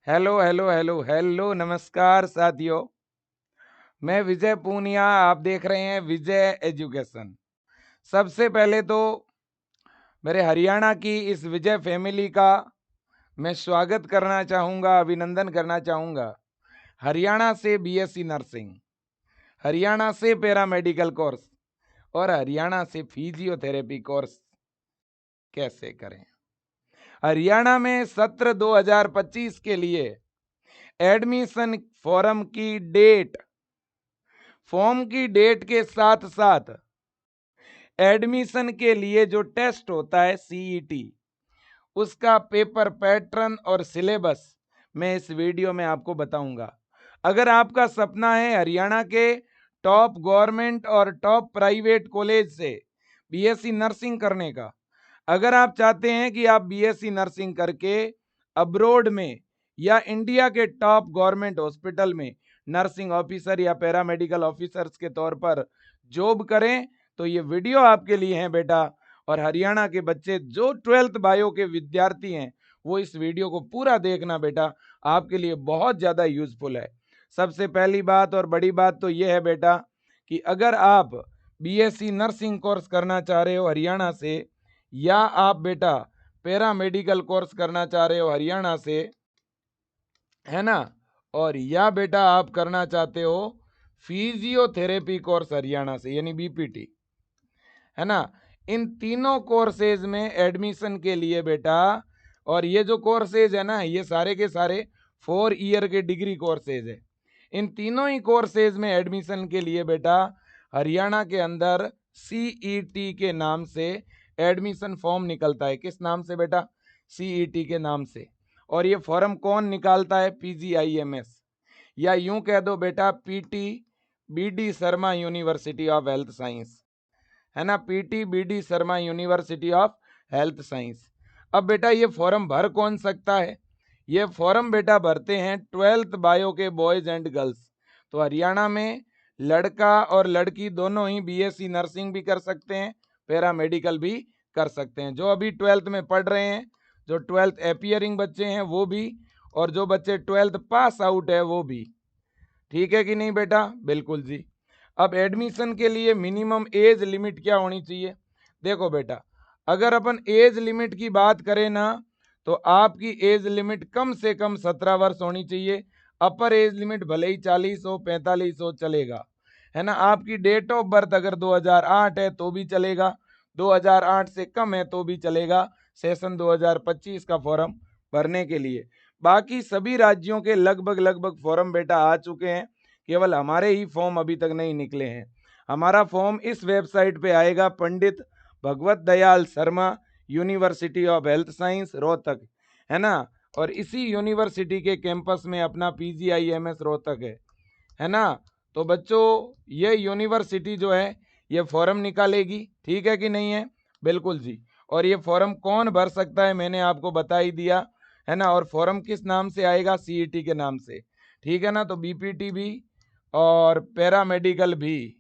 Hello hello hello hello नमस्कार साथियों। मैं विजय पूनिया, आप देख रहे हैं विजय एजुकेशन। सबसे पहले तो मेरे हरियाणा की इस विजय फैमिली का मैं स्वागत करना चाहूँगा, अभिनंदन करना चाहूँगा। हरियाणा से बीएससी नर्सिंग, हरियाणा से पैरामेडिकल कोर्स और हरियाणा से फिजियोथेरेपी कोर्स कैसे करें। हरियाणा में सत्र 2025 के लिए एडमिशन फॉर्म की डेट के साथ साथ एडमिशन के लिए जो टेस्ट होता है सीईटी, उसका पेपर पैटर्न और सिलेबस मैं इस वीडियो में आपको बताऊंगा। अगर आपका सपना है हरियाणा के टॉप गवर्नमेंट और टॉप प्राइवेट कॉलेज से बीएससी नर्सिंग करने का, अगर आप चाहते हैं कि आप बीएससी नर्सिंग करके अब्रोड में या इंडिया के टॉप गवर्नमेंट हॉस्पिटल में नर्सिंग ऑफिसर या पैरामेडिकल ऑफिसर्स के तौर पर जॉब करें, तो ये वीडियो आपके लिए है बेटा। और हरियाणा के बच्चे जो 12th बायो के विद्यार्थी हैं वो इस वीडियो को पूरा देखना बेटा, आपके लिए बहुत ज़्यादा यूजफुल है। सबसे पहली बात और बड़ी बात तो ये है बेटा कि अगर आप बीएससी नर्सिंग कोर्स करना चाह रहे हो हरियाणा से, या आप बेटा पैरामेडिकल कोर्स करना चाह रहे हो हरियाणा से, है ना, और या बेटा आप करना चाहते हो फिजियोथेरेपी कोर्स हरियाणा से यानी बीपीटी, है ना, इन तीनों कोर्सेज में एडमिशन के लिए बेटा, और ये जो कोर्सेज है ना ये सारे के सारे 4 ईयर के डिग्री कोर्सेज है। इन तीनों ही कोर्सेज में एडमिशन के लिए बेटा हरियाणा के अंदर सीईटी के नाम से एडमिशन फॉर्म निकलता है। किस नाम से बेटा? सीईटी के नाम से। और ये फॉर्म कौन निकालता है? पीजीआईएमएस, या यूं कह दो बेटा PT BD Sharma university of health science, है ना, PT BD Sharma university of health science. अब बेटा ये फॉर्म भर कौन सकता है? ये फॉर्म बेटा भरते हैं 12th बायो के बॉयज एंड गर्ल्स। तो हरियाणा में लड़का और लड़की दोनों ही बीएससी नर्सिंग भी कर सकते हैं, पैरामेडिकल भी कर सकते हैं। जो अभी 12th में पढ़ रहे हैं, जो 12th एपियरिंग बच्चे हैं वो भी, और जो बच्चे 12th पास आउट है वो भी। ठीक है कि नहीं बेटा? बिल्कुल जी। अब एडमिशन के लिए मिनिमम एज लिमिट क्या होनी चाहिए? देखो बेटा, अगर अपन एज लिमिट की बात करें ना, तो आपकी एज लिमिट कम से कम 17 वर्ष होनी चाहिए। अपर एज लिमिट भले ही 40 हो 45 हो चलेगा, है ना। आपकी डेट ऑफ बर्थ अगर 2008 है तो भी चलेगा, 2008 से कम है तो भी चलेगा, सेशन 2025 का फॉर्म भरने के लिए। बाकी सभी राज्यों के लगभग फॉर्म बेटा आ चुके हैं, केवल हमारे ही फॉर्म अभी तक नहीं निकले हैं। हमारा फॉर्म इस वेबसाइट पे आएगा, Pandit Bhagwat Dayal Sharma university of health science Rohtak, है ना। और इसी यूनिवर्सिटी के कैंपस में अपना पीजीआईएमएस रोहतक है ना। तो बच्चों ये यूनिवर्सिटी जो है ये फॉर्म निकालेगी, ठीक है कि नहीं है? बिल्कुल जी। और ये फॉर्म कौन भर सकता है मैंने आपको बता ही दिया, है ना। और फॉर्म किस नाम से आएगा? सीईटी के नाम से, ठीक है ना। तो बीपीटी भी और पैरामेडिकल भी,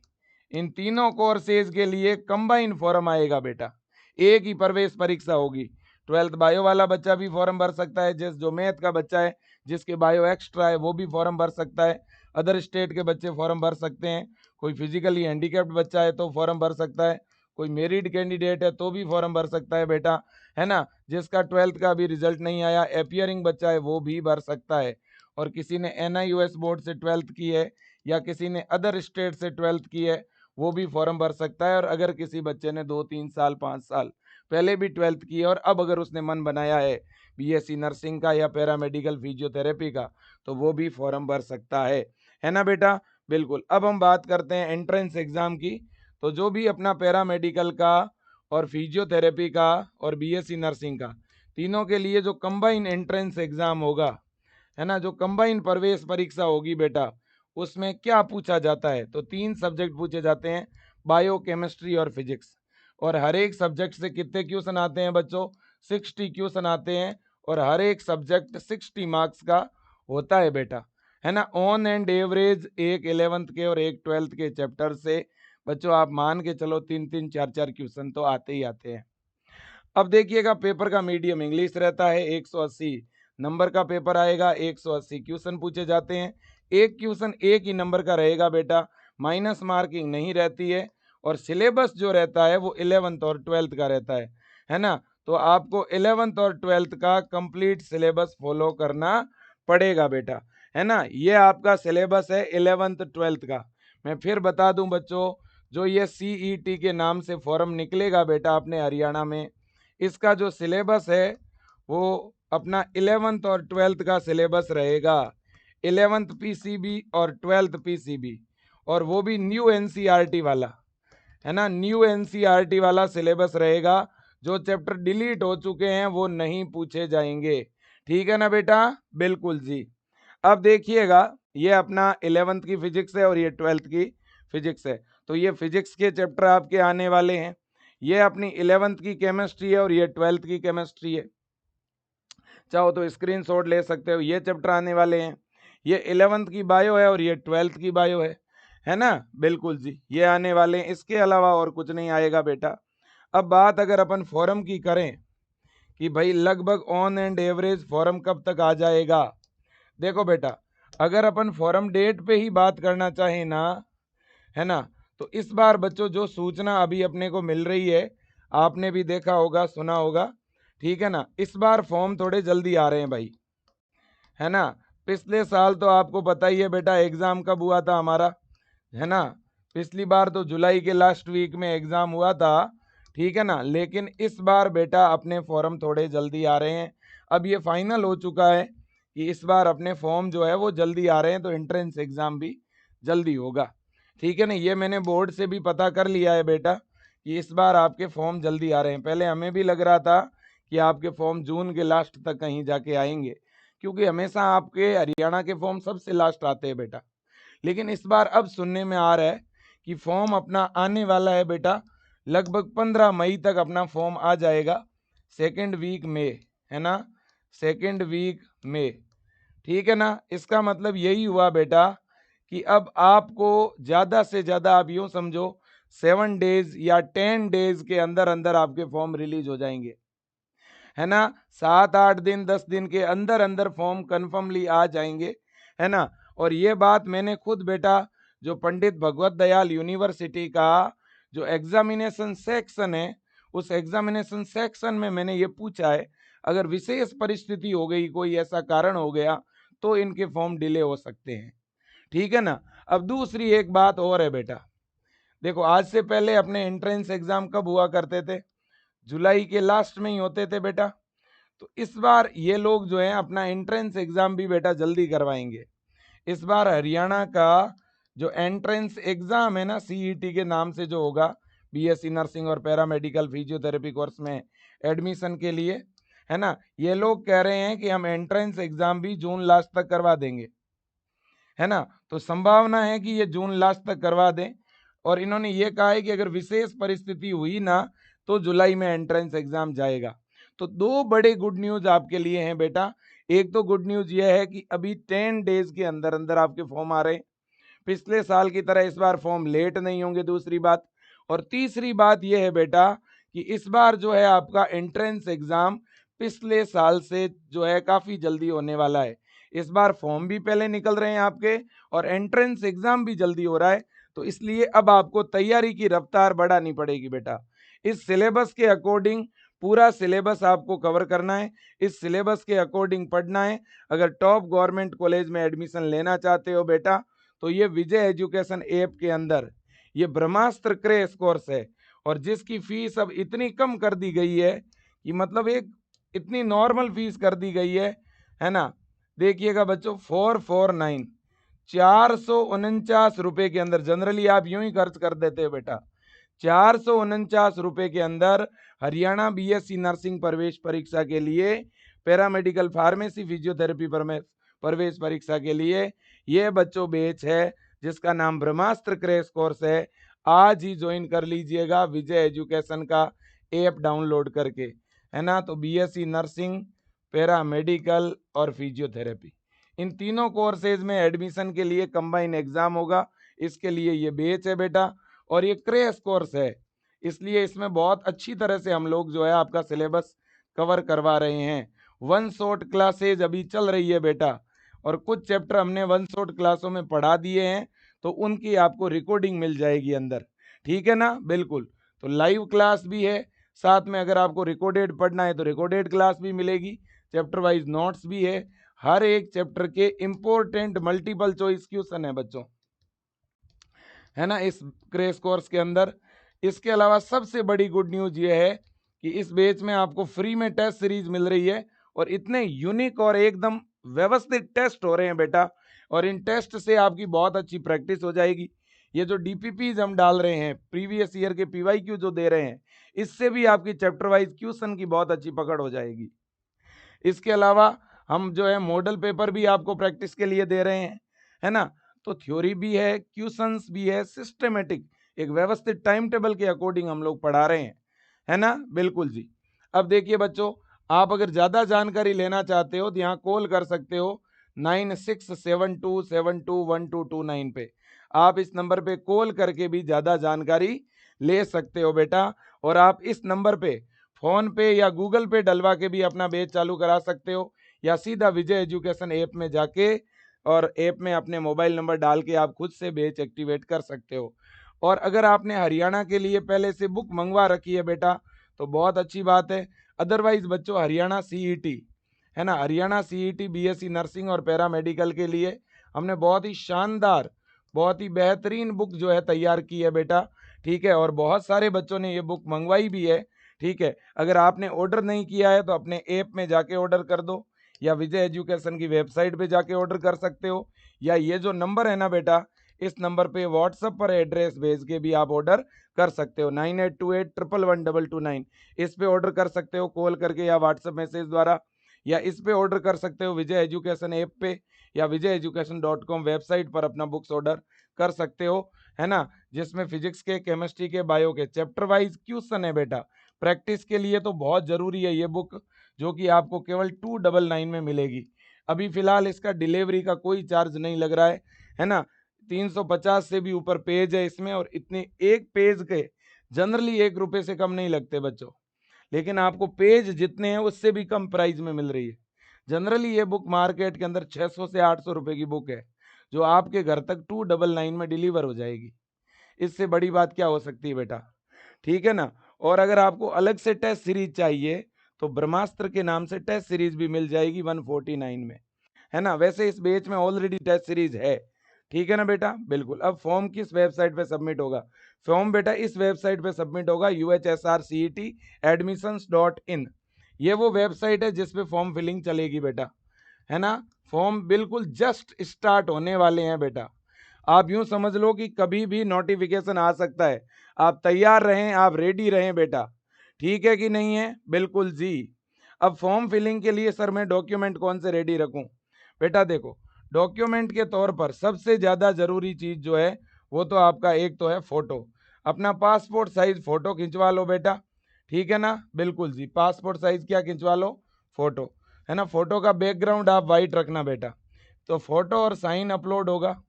इन तीनों कोर्सेज के लिए कंबाइन फॉर्म आएगा बेटा। एक ही प्रवेश परीक्षा होगी। 12th बायो वाला बच्चा भी फॉर्म भर सकता है, जो मैथ का बच्चा है जिसके बायो एक्स्ट्रा है वो भी फॉर्म भर सकता है। अदर स्टेट के बच्चे फॉर्म भर सकते हैं। कोई फिजिकली हैंडीकैप्ड बच्चा है तो फॉर्म भर सकता है। कोई मेरिड कैंडिडेट है तो भी फॉर्म भर सकता है बेटा, है ना। जिसका 12th का अभी रिजल्ट नहीं आया, एपियरिंग बच्चा है, वो भी भर सकता है। और किसी ने एनआईयूएस बोर्ड से 12th की है या किसी ने अदर स्टेट से 12th की है वो भी फॉर्म भर सकता है। और अगर किसी बच्चे ने 2-3 साल 5 साल पहले भी 12th की है और अब अगर उसने मन बनाया है बीएससी नर्सिंग का या पैरामेडिकल फिजियोथेरेपी का, तो वो भी फॉर्म भर सकता है ना बेटा। बिल्कुल। अब हम बात करते हैं एंट्रेंस एग्जाम की। तो जो भी अपना पैरामेडिकल का और फिजियोथेरेपी का और बीएससी नर्सिंग का, तीनों के लिए जो कंबाइन एंट्रेंस एग्जाम होगा, है ना, जो कंबाइन प्रवेश परीक्षा होगी बेटा, उसमें क्या पूछा जाता है? तो 3 सब्जेक्ट पूछे जाते हैं, बायो, केमिस्ट्री और फिजिक्स। और हर एक सब्जेक्ट से कितने क्वेश्चन आते हैं बच्चों? 60 क्वेश्चन आते हैं। और हर एक सब्जेक्ट 60 मार्क्स का होता है बेटा, है ना। ऑन एंड एवरेज एक 11th के और एक 12th के चैप्टर से बच्चों आप मान के चलो 3-3 4-4 क्वेश्चन तो आते ही आते हैं। अब देखिएगा, पेपर का मीडियम इंग्लिश रहता है, 180 नंबर का पेपर आएगा, 180 क्वेश्चन पूछे जाते हैं। एक क्वेश्चन एक ही नंबर का रहेगा बेटा, माइनस मार्किंग नहीं रहती है। और सिलेबस जो रहता है वो 11th और 12th का रहता है ना। तो आपको 11th और 12th का कंप्लीट सिलेबस फॉलो करना पड़ेगा बेटा, है ना। ये आपका सिलेबस है 11th 12th का। मैं फिर बता दूं बच्चों, जो ये सीईटी के नाम से फॉर्म निकलेगा बेटा अपने हरियाणा में, इसका जो सिलेबस है वो अपना 11th और 12th का सिलेबस रहेगा। 11th पीसीबी और 12th पीसीबी, और वो भी न्यू एनसीईआरटी वाला, है ना। न्यू एनसीईआरटी वाला सिलेबस रहेगा। जो चैप्टर डिलीट हो चुके हैं वो नहीं पूछे जाएंगे, ठीक है ना बेटा। बिल्कुल जी। अब देखिएगा, ये अपना 11th की फिजिक्स है और ये 12th की फिजिक्स है। तो ये फिजिक्स के चैप्टर आपके आने वाले हैं। ये अपनी 11th की केमिस्ट्री है और ये 12th की केमिस्ट्री है। चाहो तो स्क्रीनशॉट ले सकते हो, ये चैप्टर आने वाले हैं। ये 11th की बायो है और ये 12th की बायो है ना। बिल्कुल जी, ये आने वाले हैं। इसके अलावा और कुछ नहीं आएगा बेटा। अब बात अगर अपन फॉरम की करें कि भाई लगभग ऑन एंड एवरेज फॉरम कब तक आ जाएगा। देखो बेटा, अगर अपन फॉरम डेट पे ही बात करना चाहें ना, है ना, तो इस बार बच्चों जो सूचना अभी अपने को मिल रही है, आपने भी देखा होगा, सुना होगा, ठीक है ना। इस बार फॉर्म थोड़े जल्दी आ रहे हैं भाई, है ना। पिछले साल तो आपको पता ही है बेटा एग्जाम कब हुआ था हमारा, है ना। पिछली बार तो जुलाई के लास्ट वीक में एग्जाम हुआ था, ठीक है ना। लेकिन इस बार बेटा अपने फॉर्म थोड़े जल्दी आ रहे हैं। अब ये फाइनल हो चुका है कि इस बार अपने फॉर्म जो है वो जल्दी आ रहे हैं, तो एंट्रेंस एग्जाम भी जल्दी होगा, ठीक है ना। ये मैंने बोर्ड से भी पता कर लिया है बेटा कि इस बार आपके फॉर्म जल्दी आ रहे हैं। पहले हमें भी लग रहा था कि आपके फॉर्म जून के लास्ट तक कहीं जाके आएंगे, क्योंकि हमेशा आपके हरियाणा के फॉर्म सबसे लास्ट आते हैं बेटा। लेकिन इस बार अब सुनने में आ रहा है कि फॉर्म अपना आने वाला है बेटा, लगभग 15 मई तक अपना फॉर्म आ जाएगा, सेकेंड वीक में, है ना, सेकेंड वीक में, ठीक है ना। इसका मतलब यही हुआ बेटा कि अब आपको ज़्यादा से ज़्यादा, आप यूँ समझो 7 डेज या 10 डेज के अंदर अंदर आपके फॉर्म रिलीज हो जाएंगे, है ना। 7-8 दिन 10 दिन के अंदर अंदर फॉर्म कन्फर्मली आ जाएंगे, है ना। और ये बात मैंने खुद बेटा जो पंडित भगवत दयाल यूनिवर्सिटी का जो एग्जामिनेशन सेक्शन है, उस एग्जामिनेशन सेक्शन में मैंने ये पूछा है, अगर विशेष परिस्थिति हो गई, कोई ऐसा कारण हो गया, तो इनके फॉर्म डिले हो सकते हैं, ठीक है ना। अब दूसरी एक बात और है बेटा, देखो आज से पहले अपने एंट्रेंस एग्जाम कब हुआ करते थे, जुलाई के लास्ट में ही होते थे बेटा। तो इस बार ये लोग जो है अपना एंट्रेंस एग्जाम भी बेटा जल्दी करवाएंगे। इस बार हरियाणा का जो एंट्रेंस एग्जाम है ना, सीईटी के नाम से जो होगा, बीएससी नर्सिंग और पैरामेडिकल फिजियोथेरेपी कोर्स में एडमिशन के लिए, है ना, ये लोग कह रहे हैं कि हम एंट्रेंस एग्जाम भी जून लास्ट तक करवा देंगे, है ना। तो संभावना है कि ये जून लास्ट तक करवा दें। और इन्होंने ये कहा है कि अगर विशेष परिस्थिति हुई ना, तो जुलाई में एंट्रेंस एग्जाम जाएगा। तो दो बड़े गुड न्यूज आपके लिए हैं बेटा। एक तो गुड न्यूज ये है कि अभी 10 डेज के अंदर अंदर आपके फॉर्म आ रहे हैं, पिछले साल की तरह इस बार फॉर्म लेट नहीं होंगे, दूसरी बात। और तीसरी बात यह है बेटा कि इस बार जो है आपका एंट्रेंस एग्जाम पिछले साल से जो है काफी जल्दी होने वाला है। इस बार फॉर्म भी पहले निकल रहे हैं आपके और एंट्रेंस एग्जाम भी जल्दी हो रहा है। तो इसलिए अब आपको तैयारी की रफ्तार बढ़ानी पड़ेगी बेटा। इस सिलेबस के अकॉर्डिंग पूरा सिलेबस आपको कवर करना है, इस सिलेबस के अकॉर्डिंग पढ़ना है। अगर टॉप गवर्नमेंट कॉलेज में एडमिशन लेना चाहते हो बेटा, तो ये विजय एजुकेशन ऐप के अंदर ये ब्रह्मास्त्र क्रैश कोर्स है, और जिसकी फीस अब इतनी कम कर दी गई है कि मतलब एक इतनी नॉर्मल फीस कर दी गई है ना। देखिएगा बच्चों, 449 ₹449 के अंदर, जनरली आप यूं ही खर्च कर देते हो बेटा, ₹449 के अंदर हरियाणा बीएससी नर्सिंग प्रवेश परीक्षा के लिए, पैरामेडिकल फार्मेसी फिजियोथेरेपी प्रवेश परीक्षा के लिए ये बच्चों बैच है जिसका नाम ब्रह्मास्त्र क्रैश कोर्स है। आज ही ज्वाइन कर लीजिएगा विजय एजुकेशन का ऐप डाउनलोड करके, है ना। तो बीएससी नर्सिंग, पैरामेडिकल और फिजियोथेरेपी, इन तीनों कोर्सेज में एडमिशन के लिए कंबाइन एग्जाम होगा। इसके लिए ये बैच है बेटा, और ये क्रैश कोर्स है, इसलिए इसमें बहुत अच्छी तरह से हम लोग जो है आपका सिलेबस कवर करवा रहे हैं। वन शॉट क्लासेज अभी चल रही है बेटा, और कुछ चैप्टर हमने वन शॉट क्लासों में पढ़ा दिए हैं, तो उनकी आपको रिकॉर्डिंग मिल जाएगी अंदर, ठीक है ना। बिल्कुल, तो लाइव क्लास भी है, साथ में अगर आपको रिकॉर्डेड पढ़ना है तो रिकॉर्डेड क्लास भी मिलेगी, चैप्टर वाइज नोट्स भी है, हर एक चैप्टर के इंपॉर्टेंट मल्टीपल चॉइस क्वेश्चन है बच्चों, है ना, इस क्रैश कोर्स के अंदर। इसके अलावा सबसे बड़ी गुड न्यूज ये है कि इस बैच में आपको फ्री में टेस्ट सीरीज मिल रही है, और इतने यूनिक और एकदम व्यवस्थित टेस्ट हो रहे हैं बेटा, और इन टेस्ट से आपकी बहुत अच्छी प्रैक्टिस हो जाएगी। ये जो डीपीपीज हम डाल रहे हैं, प्रीवियस ईयर के पीवाईक्यू जो दे रहे हैं, इससे भी आपकी चैप्टर वाइज क्वेश्चन की बहुत अच्छी पकड़ हो जाएगी। इसके अलावा हम जो है मॉडल पेपर भी आपको प्रैक्टिस के लिए दे रहे हैं, है ना। तो थ्योरी भी है, क्वेश्चंस भी है, सिस्टमेटिक एक व्यवस्थित टाइम टेबल के अकॉर्डिंग हम लोग पढ़ा रहे हैं, है ना। बिल्कुल जी। अब देखिए बच्चों, आप अगर ज़्यादा जानकारी लेना चाहते हो तो यहाँ कॉल कर सकते हो 9672721229 पे। आप इस नंबर पे कॉल करके भी ज़्यादा जानकारी ले सकते हो बेटा, और आप इस नंबर पे फ़ोन पे या गूगल पे डलवा के भी अपना बैच चालू करा सकते हो, या सीधा विजय एजुकेशन ऐप में जाके और ऐप में अपने मोबाइल नंबर डाल के आप खुद से बैच एक्टिवेट कर सकते हो। और अगर आपने हरियाणा के लिए पहले से बुक मंगवा रखी है बेटा तो बहुत अच्छी बात है। अदरवाइज बच्चों, हरियाणा सीईटी, है ना, हरियाणा सीईटी बीएससी नर्सिंग और पैरामेडिकल के लिए हमने बहुत ही शानदार, बहुत ही बेहतरीन बुक जो है तैयार की है बेटा, ठीक है। और बहुत सारे बच्चों ने ये बुक मंगवाई भी है, ठीक है। अगर आपने ऑर्डर नहीं किया है तो अपने ऐप में जाके ऑर्डर कर दो, या विजय एजुकेशन की वेबसाइट पे जाके ऑर्डर कर सकते हो, या ये जो नंबर है ना बेटा, इस नंबर पे व्हाट्सएप पर एड्रेस भेज के भी आप ऑर्डर कर सकते हो, 9828111229। इस पे ऑर्डर कर सकते हो कॉल करके या व्हाट्सएप मैसेज द्वारा, या इस पे ऑर्डर कर सकते हो विजय एजुकेशन ऐप पे, या vijayeducation.com वेबसाइट पर अपना बुक्स ऑर्डर कर सकते हो, है ना। जिसमें फिजिक्स के, केमिस्ट्री के, बायो के चैप्टर वाइज क्वेश्चन है बेटा। प्रैक्टिस के लिए तो बहुत ज़रूरी है ये बुक, जो कि आपको केवल 299 में मिलेगी। अभी फिलहाल इसका डिलीवरी का कोई चार्ज नहीं लग रहा है ना। 350 से भी ऊपर पेज है इसमें, और इतने एक पेज के जनरली ₹1 से कम नहीं लगते बच्चों, लेकिन आपको पेज जितने हैं उससे भी कम प्राइस में मिल रही है। जनरली ये बुक मार्केट के अंदर 600 से 800 रुपए की बुक है, जो आपके घर तक 299 में डिलीवर हो जाएगी। इससे बड़ी बात क्या हो सकती है बेटा, ठीक है ना। और अगर आपको अलग से टेस्ट सीरीज चाहिए तो ब्रह्मास्त्र के नाम से टेस्ट सीरीज भी मिल जाएगी 149 में, है ना। वैसे इस बैच में ऑलरेडी टेस्ट सीरीज है, ठीक है ना बेटा। बिल्कुल। अब फॉर्म किस वेबसाइट पे सबमिट होगा? फॉर्म बेटा इस वेबसाइट पे सबमिट होगा, UHSRCET.admissions.in। ये वो वेबसाइट है जिस पे फॉर्म फिलिंग चलेगी बेटा, है ना। फॉर्म बिल्कुल जस्ट स्टार्ट होने वाले हैं बेटा। आप यूं समझ लो कि कभी भी नोटिफिकेशन आ सकता है, आप तैयार रहें, आप रेडी रहें बेटा, ठीक है कि नहीं है? बिल्कुल जी। अब फॉर्म फिलिंग के लिए सर मैं डॉक्यूमेंट कौन से रेडी रखूं? बेटा देखो, डॉक्यूमेंट के तौर पर सबसे ज़्यादा ज़रूरी चीज़ जो है वो तो आपका एक तो है फ़ोटो। अपना पासपोर्ट साइज़ फ़ोटो खिंचवा लो बेटा, ठीक है ना। बिल्कुल जी, पासपोर्ट साइज़ क्या खिंचवा लो? फ़ोटो, है ना। फ़ोटो का बैकग्राउंड आप वाइट रखना बेटा, तो फ़ोटो और साइन अपलोड होगा।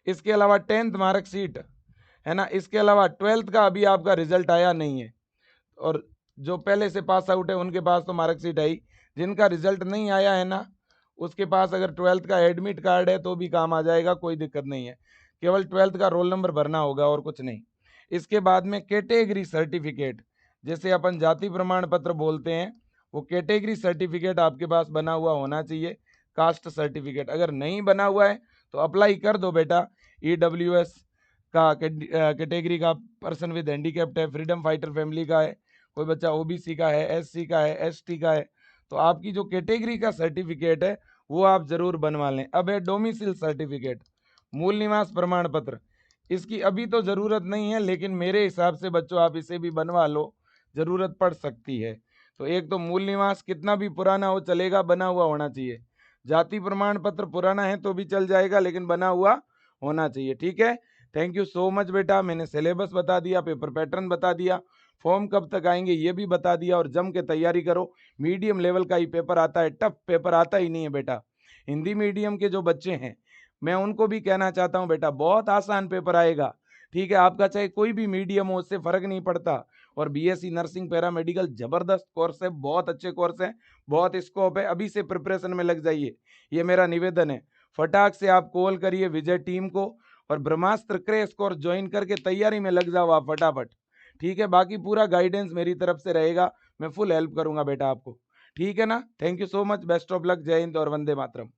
इसके अलावा 10th मार्कशीट, है ना। इसके अलावा 12th का अभी आपका रिजल्ट आया नहीं है, और जो पहले से पास आउट है उनके पास तो मार्कशीट आई। जिनका रिजल्ट नहीं आया है ना, उसके पास अगर 12th का एडमिट कार्ड है तो भी काम आ जाएगा, कोई दिक्कत नहीं है। केवल 12th का रोल नंबर भरना होगा और कुछ नहीं। इसके बाद में कैटेगरी सर्टिफिकेट, जैसे अपन जाति प्रमाण पत्र बोलते हैं, वो कैटेगरी सर्टिफिकेट आपके पास बना हुआ होना चाहिए। कास्ट सर्टिफिकेट अगर नहीं बना हुआ है तो अप्लाई कर दो बेटा। EWS का कैटेगरी का पर्सन विद हैंडीकैप्ट है, फ्रीडम फाइटर फैमिली का है, कोई बच्चा OBC का है, SC का है, ST का है, तो आपकी जो कैटेगरी का सर्टिफिकेट है वो आप जरूर बनवा लें। अब है डोमिसिल सर्टिफिकेट, मूल निवास प्रमाण पत्र। इसकी अभी तो ज़रूरत नहीं है, लेकिन मेरे हिसाब से बच्चों आप इसे भी बनवा लो, ज़रूरत पड़ सकती है। तो एक तो मूल निवास कितना भी पुराना हो चलेगा, बना हुआ होना चाहिए। जाति प्रमाण पत्र पुराना है तो भी चल जाएगा, लेकिन बना हुआ होना चाहिए, ठीक है। थैंक यू सो मच बेटा, मैंने सिलेबस बता दिया, पेपर पैटर्न बता दिया, फॉर्म कब तक आएंगे ये भी बता दिया, और जम के तैयारी करो। मीडियम लेवल का ही पेपर आता है, टफ पेपर आता ही नहीं है बेटा। हिंदी मीडियम के जो बच्चे हैं मैं उनको भी कहना चाहता हूँ बेटा, बहुत आसान पेपर आएगा, ठीक है। आपका चाहे कोई भी मीडियम हो उससे फर्क नहीं पड़ता, और बीएससी नर्सिंग पैरामेडिकल जबरदस्त कोर्स है, बहुत अच्छे कोर्स है, बहुत स्कोप है, अभी से प्रिपरेशन में लग जाइए, ये मेरा निवेदन है। फटाक से आप कॉल करिए विजय टीम को और ब्रह्मास्त्र क्रैश कोर्स ज्वाइन करके तैयारी में लग जाओ आप फटाफट। ठीक है, बाकी पूरा गाइडेंस मेरी तरफ से रहेगा, मैं फुल हेल्प करूंगा बेटा आपको। ठीक है ना, thank you so much, best of luck, जय हिंद और वंदे मातरम।